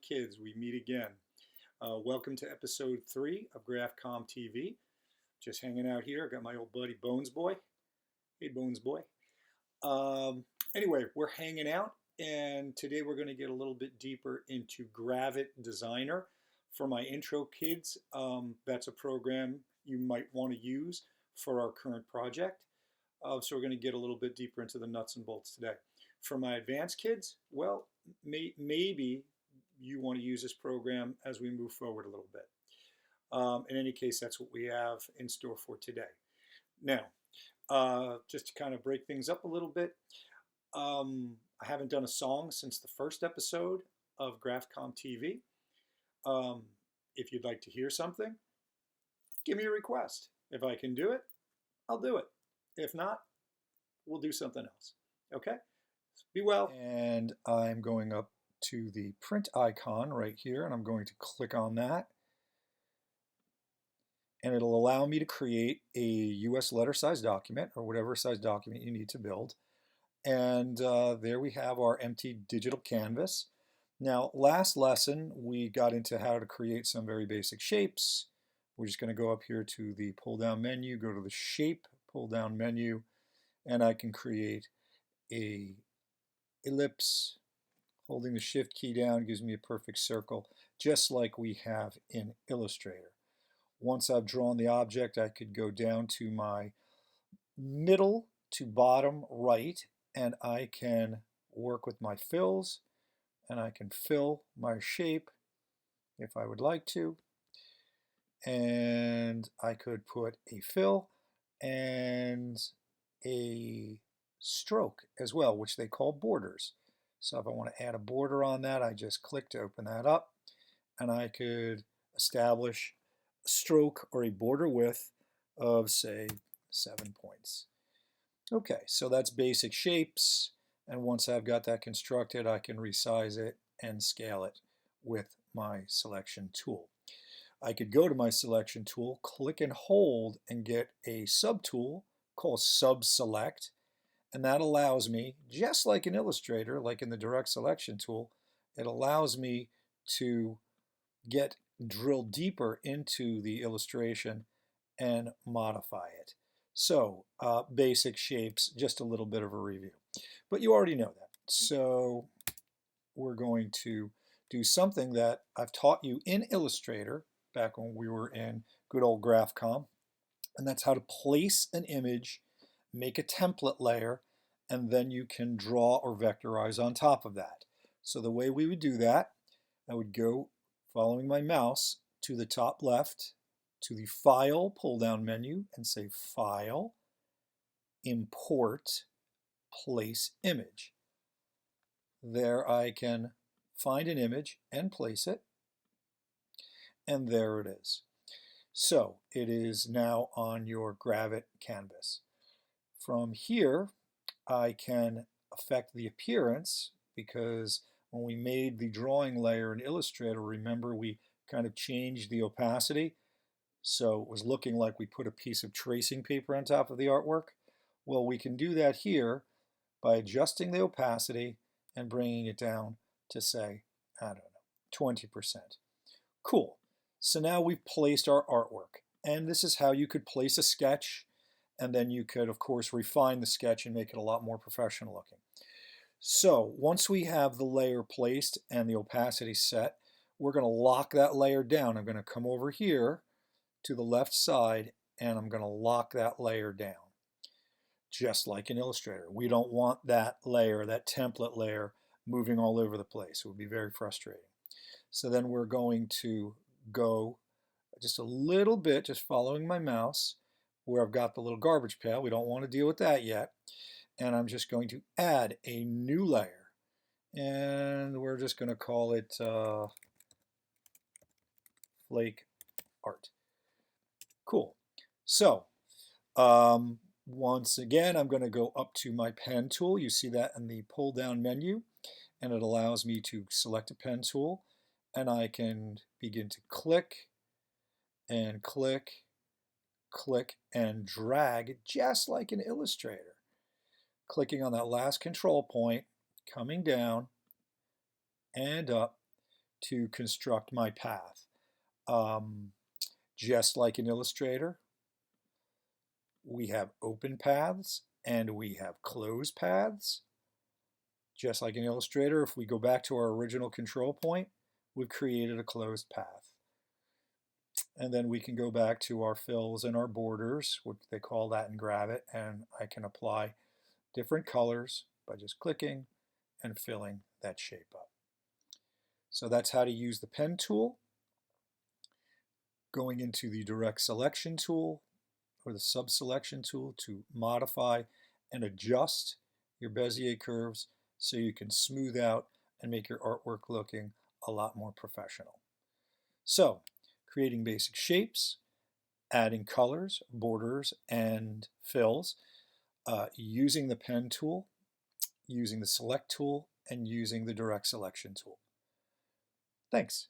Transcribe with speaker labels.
Speaker 1: kids, we meet again. Welcome to episode 3 of GraphComTV. Just hanging out here. I got my old buddy Bones Boy. Hey, Bones Boy. Anyway, we're hanging out, and today we're going to get a little bit deeper into Gravit Designer. For my intro kids, that's a program you might want to use for our current project. So we're going to get a little bit deeper into the nuts and bolts today. For my advanced kids, well, maybe you want to use this program as we move forward a little bit. In any case, that's what we have in store for today. Now, just to kind of break things up a little bit, I haven't done a song since the first episode of GraphComTV. If you'd like to hear something, give me a request. If I can do it, I'll do it. If not, we'll do something else. Okay? Be well. And I'm going up to the print icon right here, and I'm going to click on that. And it'll allow me to create a US letter size document, or whatever size document you need to build. And there we have our empty digital canvas. Now, last lesson, we got into how to create some very basic shapes. We're just going to go up here to the pull-down menu, go to the Shape pull-down menu, and I can create a ellipse. Holding the Shift key down gives me a perfect circle, just like we have in Illustrator. Once I've drawn the object, I could go down to my middle to bottom right, and I can work with my fills, and I can fill my shape if I would like to. And I could put a fill and a stroke as well, which they call borders. So if I want to add a border on that, I just click to open that up, and I could establish a stroke or a border width of, say, 7 points. Okay, so that's basic shapes, and once I've got that constructed, I can resize it and scale it with my selection tool. I could go to my selection tool, click and hold, and get a subtool called Sub-Select, and that allows me, just like in Illustrator, like in the Direct Selection tool, it allows me to drill deeper into the illustration and modify it. So, basic shapes, just a little bit of a review. But you already know that. So, we're going to do something that I've taught you in Illustrator back when we were in good old GraphCom, and that's how to place an image, make a template layer, and then you can draw or vectorize on top of that. So the way we would do that, I would go following my mouse to the top left to the File pull-down menu and say File, Import, Place Image. There I can find an image and place it, and there it is. So it is now on your Gravit canvas. From here, I can affect the appearance, because when we made the drawing layer in Illustrator, remember we kind of changed the opacity, so it was looking like we put a piece of tracing paper on top of the artwork. Well, we can do that here by adjusting the opacity and bringing it down to, say, I don't know, 20%. Cool. So now we've placed our artwork, and this is how you could place a sketch, and then you could, of course, refine the sketch and make it a lot more professional looking. So once we have the layer placed and the opacity set, we're going to lock that layer down. I'm going to come over here to the left side, and I'm going to lock that layer down, just like in Illustrator. We don't want that layer, that template layer, moving all over the place. It would be very frustrating. So then we're going to go just a little bit, just following my mouse, where I've got the little garbage pail. We don't want to deal with that yet. And I'm just going to add a new layer. And we're just going to call it Flake Art. Cool. So, once again, I'm going to go up to my pen tool. You see that in the pull down menu, and it allows me to select a pen tool, and I can begin to click and click, click and drag, just like in Illustrator. Clicking on that last control point, coming down and up, to construct my path. Just like in Illustrator, we have open paths and we have closed paths. Just like in Illustrator, if we go back to our original control point, we've created a closed path. And then we can go back to our fills and our borders, what they call that in Gravit, and I can apply different colors by just clicking and filling that shape up. So that's how to use the pen tool. Going into the direct selection tool or the sub-selection tool to modify and adjust your Bezier curves so you can smooth out and make your artwork looking a lot more professional. So, creating basic shapes, adding colors, borders, and fills, using the pen tool, using the select tool, and using the direct selection tool. Thanks.